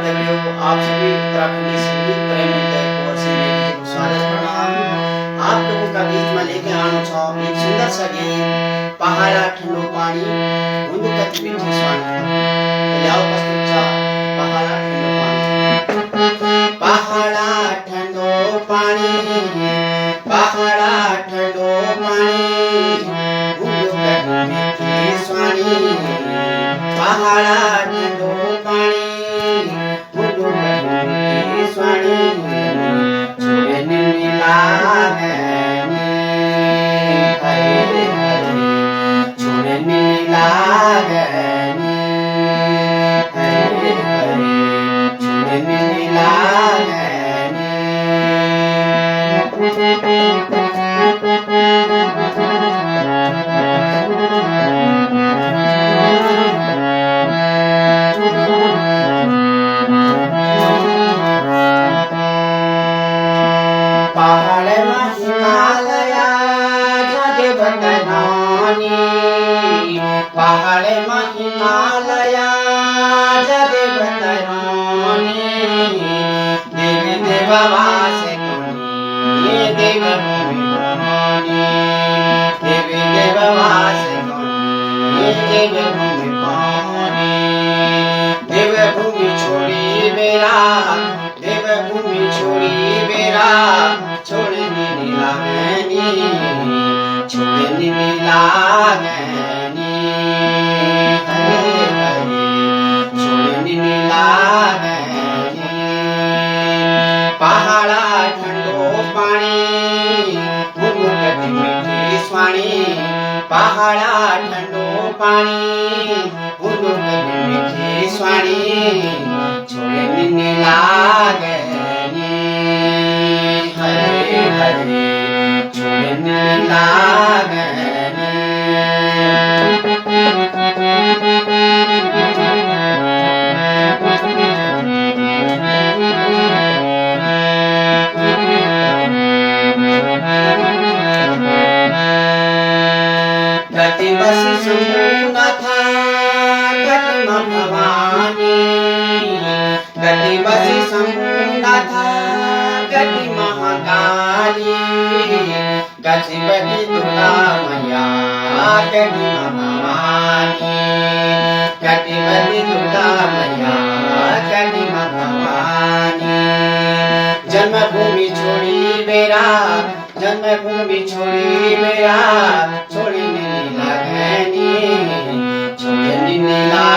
देवियों, आप सभी उत्तराखंडी संगीत प्रेमी को से मेरी स्वागत प्रणाम। आप लोगों का बीच में लेके आना चाहो एक सुंदर सा गीत पहाड़ा ठंडो पानी उन्दु कति मीठी स्वानी लाओ कस्तुचा पहाड़ा ठंडो पानी पहाड़ा ठंडो पानी उन्दु कति मीठी स्वानी पहाड़ा ठंडो पानी उन्दु कति मीठी स्वानी छोड़े नीला गनी हरे हरे छोड़े नीला गनी हरे हरे छोड़े नीला गनी पहाड़ हिमालया जगे बदनानी पहाड़ हिमालया जगे बदनानी देवी देववास कोनी देव भूमि पानी देवी देववास कोनी देव भूमि पानी देव भूमि छोड़ी मेरा देव भूमि छोड़ी मेरा छोड़े नीला गनी छोड़े नीला गनी हरे हरे छोड़े नीला गनी पहाड़ा ठंडो पानी उन्दु कति मीठी स्वानी पहाड़ा ठंडो पानी उन्दु कति मीठी स्वानी छोड़े नीला गनी हरे हरे छोड़े नीला गनी गति बसी संपूर्ण था गति भवानी गति बसी संपूर्ण था गति महाकाली गति बसी दुर्गा मैया गति भवानी गति बसी दुर्गा मैया गति भवानी जन्मभूमि छोड़ी मेरा जन्मभूमि छोड़ी मेरा छोड़ी नीला गनी छोड़ी नीला